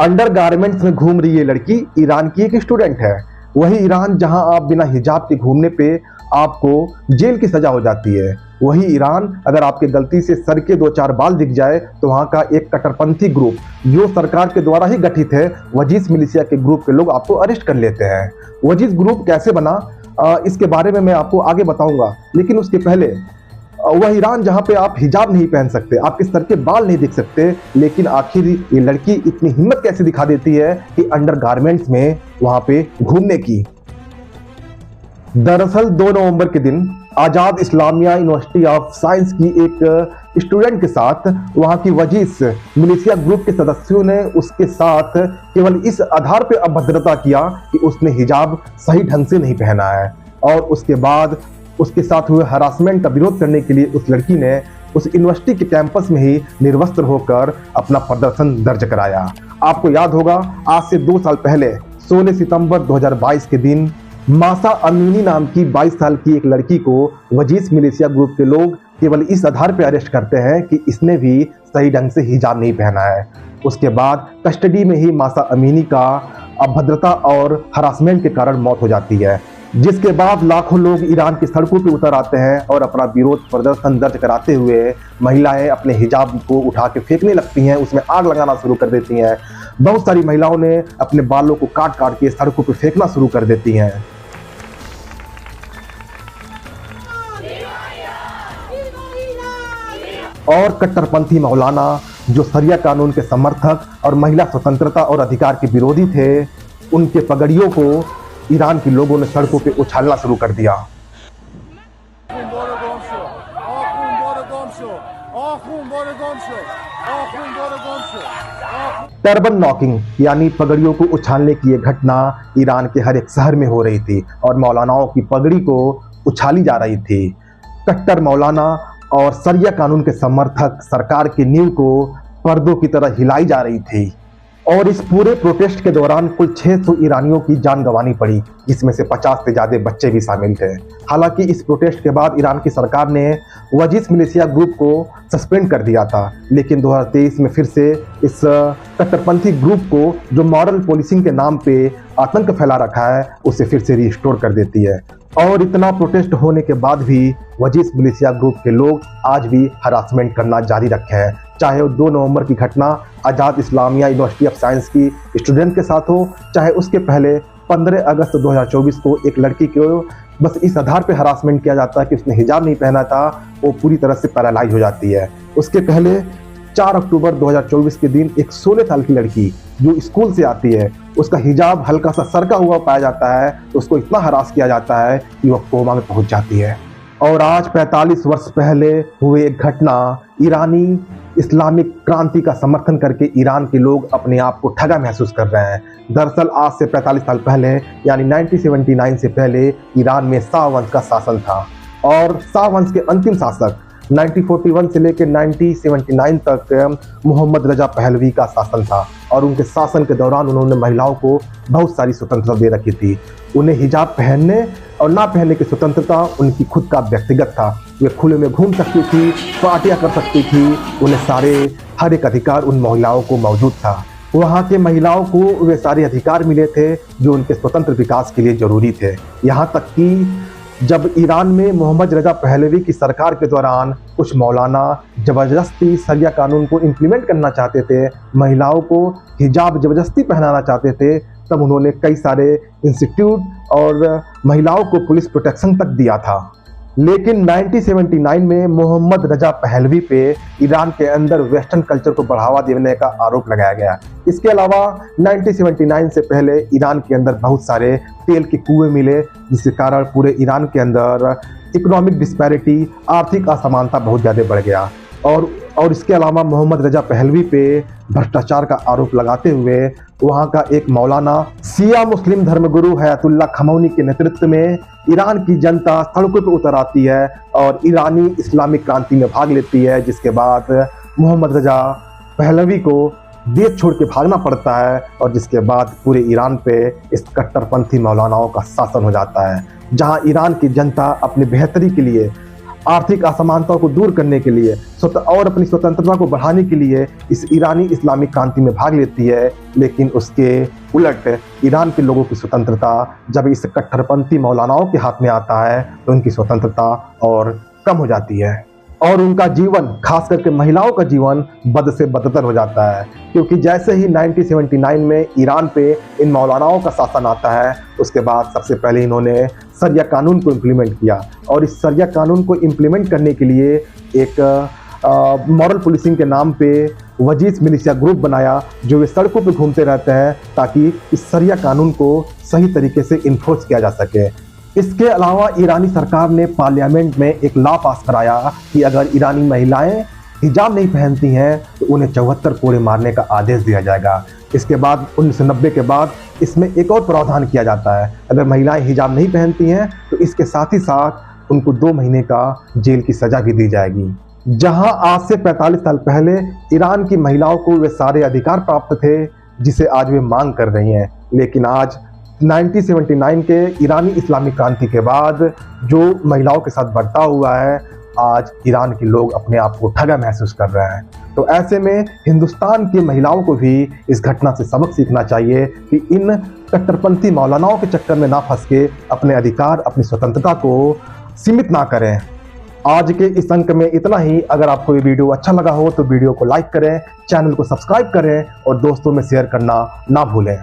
Undergarments में घूम रही ये लड़की ईरान की एक स्टूडेंट है। वही ईरान जहां आप बिना हिजाब के घूमने पे आपको जेल की सजा हो जाती है। वही ईरान अगर आपके गलती से सर के 2-4 बाल दिख जाए तो वहां का एक कट्टरपंथी ग्रुप जो सरकार के द्वारा ही गठित है, वजीस मिलिशिया के ग्रुप के लोग आपको अरेस्ट कर लेते हैं। वजीस ग्रुप कैसे बना इसके बारे में मैं आपको आगे बताऊंगा, लेकिन उसके पहले वह ईरान जहां पे आप हिजाब नहीं पहन सकते, आपके सर के बाल नहीं दिख सकते, लेकिन आखिर ये लड़की इतनी हिम्मत कैसे दिखा देती है कि अंडरगारमेंट्स में वहां पे घूमने की। दरअसल 2 नवंबर के दिन आजाद इस्लामिया यूनिवर्सिटी ऑफ साइंस की एक स्टूडेंट के साथ वहां की वजीस मिलिशिया ग्रुप के सदस्यों ने उसके साथ केवल इस आधार पर अभद्रता किया कि उसने हिजाब सही ढंग से नहीं पहना है, और उसके बाद उसके साथ हुए हरासमेंट का विरोध करने के लिए उस लड़की ने उस यूनिवर्सिटी के कैंपस में ही निर्वस्त्र होकर अपना प्रदर्शन दर्ज कराया। आपको याद होगा, आज से 2 साल पहले 16 सितंबर 2022 के दिन मासा अमीनी नाम की 22 साल की एक लड़की को वजीस मिलिशिया ग्रुप के लोग केवल इस आधार पर अरेस्ट करते हैं कि इसने भी सही ढंग से हिजाब नहीं पहना है। उसके बाद कस्टडी में ही मासा अमीनी का अभद्रता और हरासमेंट के कारण मौत हो जाती है, जिसके बाद लाखों लोग ईरान की सड़कों पर उतर आते हैं और अपना विरोध प्रदर्शन दर्ज कराते हुए महिलाएं अपने हिजाब को उठा के फेंकने लगती हैं, उसमें आग लगाना शुरू कर देती हैं। बहुत सारी महिलाओं ने अपने बालों को काट काट के सड़कों पर फेंकना शुरू कर देती हैं। और कट्टरपंथी मौलाना जो शरिया कानून के समर्थक और महिला स्वतंत्रता और अधिकार के विरोधी थे, उनके पगड़ियों को ईरान के लोगों ने सड़कों पे उछालना शुरू कर दिया। टर्बन नॉकिंग यानी पगड़ियों को उछालने की यह घटना ईरान के हर एक शहर में हो रही थी और मौलानाओं की पगड़ी को उछाली जा रही थी। कट्टर मौलाना और शरिया कानून के समर्थक सरकार की नींव को पर्दों की तरह हिलाई जा रही थी। और इस पूरे प्रोटेस्ट के दौरान कुल 600 ईरानियों की जान गंवानी पड़ी, जिसमें से 50 से ज्यादा बच्चे भी शामिल थे। हालांकि इस प्रोटेस्ट के बाद ईरान की सरकार ने वजीस मिलिशिया ग्रुप को सस्पेंड कर दिया था, लेकिन 2023 में फिर से इस कट्टरपंथी ग्रुप को जो मॉरल पोलिसिंग के नाम पे आतंक फैला रखा है, उसे फिर से रिस्टोर कर देती है। और इतना प्रोटेस्ट होने के बाद भी वजीस मिलिशिया ग्रुप के लोग आज भी हरासमेंट करना जारी रखे हैं, चाहे वो 2 नवंबर की घटना आजाद इस्लामिया यूनिवर्सिटी ऑफ साइंस की स्टूडेंट के साथ हो, चाहे उसके पहले 15 अगस्त 2024 को एक लड़की को बस इस आधार पे हरासमेंट किया जाता है कि उसने हिजाब नहीं पहना था, वो पूरी तरह से पैरालाइज हो जाती है। उसके पहले 4 अक्टूबर 2024 के दिन एक 16 साल की लड़की जो स्कूल से आती है, उसका हिजाब हल्का सा सरका हुआ पाया जाता है, तो उसको इतना हरास किया जाता है कि वह कोमा में पहुंच जाती है। और आज 45 वर्ष पहले हुए एक घटना, ईरानी इस्लामिक क्रांति का समर्थन करके ईरान के लोग अपने आप को ठगा महसूस कर रहे हैं। दरअसल आज से 45 साल पहले यानी 1979 से पहले ईरान में शाह वंश का शासन था, और शाह वंश के अंतिम शासक 1941 से लेकर 1979 तक मोहम्मद रजा पहलवी का शासन था, और उनके शासन के दौरान उन्होंने महिलाओं को बहुत सारी स्वतंत्रता दे रखी थी। उन्हें हिजाब पहनने और ना पहनने की स्वतंत्रता उनकी खुद का व्यक्तिगत था। वे खुले में घूम सकती थी, पार्टियां कर सकती थी, उन्हें सारे हर एक अधिकार उन महिलाओं को मौजूद था। वहाँ के महिलाओं को वे सारे अधिकार मिले थे जो उनके स्वतंत्र विकास के लिए जरूरी थे। यहाँ तक कि जब ईरान में मोहम्मद रजा पहलवी की सरकार के दौरान कुछ मौलाना जबरदस्ती शरिया कानून को इम्प्लीमेंट करना चाहते थे, महिलाओं को हिजाब जबरदस्ती पहनाना चाहते थे, तब उन्होंने कई सारे इंस्टीट्यूट और महिलाओं को पुलिस प्रोटेक्शन तक दिया था। लेकिन 1979 में मोहम्मद रजा पहलवी पे ईरान के अंदर वेस्टर्न कल्चर को बढ़ावा देने का आरोप लगाया गया। इसके अलावा 1979 से पहले ईरान के अंदर बहुत सारे तेल के कुएं मिले, जिसके कारण पूरे ईरान के अंदर इकोनॉमिक डिस्पैरिटी, आर्थिक असमानता बहुत ज़्यादा बढ़ गया। और इसके अलावा मोहम्मद रजा पहलवी पे भ्रष्टाचार का आरोप लगाते हुए वहाँ का एक मौलाना शिया मुस्लिम धर्मगुरु हयातुल्लाह खमौनी के नेतृत्व में ईरान की जनता सड़कों पर उतर आती है और ईरानी इस्लामिक क्रांति में भाग लेती है, जिसके बाद मोहम्मद रजा पहलवी को देश छोड़ के भागना पड़ता है, और जिसके बाद पूरे ईरान पे इस कट्टरपंथी मौलानाओं का शासन हो जाता है, जहां ईरान की जनता अपनी बेहतरी के लिए आर्थिक असमानता को दूर करने के लिए और अपनी स्वतंत्रता को बढ़ाने के लिए इस ईरानी इस्लामिक क्रांति में भाग लेती है। लेकिन उसके उलट ईरान के लोगों की स्वतंत्रता जब इस कट्टरपंथी मौलानाओं के हाथ में आता है तो उनकी स्वतंत्रता और कम हो जाती है और उनका जीवन, खास करके महिलाओं का जीवन बद से बदतर हो जाता है। क्योंकि जैसे ही 1979 में ईरान पे इन मौलानाओं का शासन आता है, उसके बाद सबसे पहले इन्होंने शरिया कानून को इम्प्लीमेंट किया और इस शरिया कानून को इम्प्लीमेंट करने के लिए एक मॉरल पुलिसिंग के नाम पे वजीज मिलिशिया ग्रुप बनाया, जो वे सड़कों पे घूमते रहते हैं ताकि इस शरिया कानून को सही तरीके से इन्फोर्स किया जा सके। इसके अलावा ईरानी सरकार ने पार्लियामेंट में एक लॉ पास कराया कि अगर ईरानी महिलाएं हिजाब नहीं पहनती हैं तो उन्हें 74 कोड़े मारने का आदेश दिया जाएगा। इसके बाद 1990 के बाद इसमें एक और प्रावधान किया जाता है, अगर महिलाएं हिजाब नहीं पहनती हैं तो इसके साथ ही साथ उनको 2 महीने का जेल की सजा भी दी जाएगी। जहां आज से 45 साल पहले ईरान की महिलाओं को वे सारे अधिकार प्राप्त थे जिसे आज वे मांग कर रही हैं, लेकिन आज 1979 के ईरानी इस्लामिक क्रांति के बाद जो महिलाओं के साथ बर्ताव हुआ है, आज ईरान के लोग अपने आप को ठगा महसूस कर रहे हैं। तो ऐसे में हिंदुस्तान की महिलाओं को भी इस घटना से सबक सीखना चाहिए कि इन कट्टरपंथी मौलानाओं के चक्कर में ना फंस के अपने अधिकार, अपनी स्वतंत्रता को सीमित ना करें। आज के इस अंक में इतना ही। अगर आपको ये वीडियो अच्छा लगा हो तो वीडियो को लाइक करें, चैनल को सब्सक्राइब करें और दोस्तों में शेयर करना ना भूलें।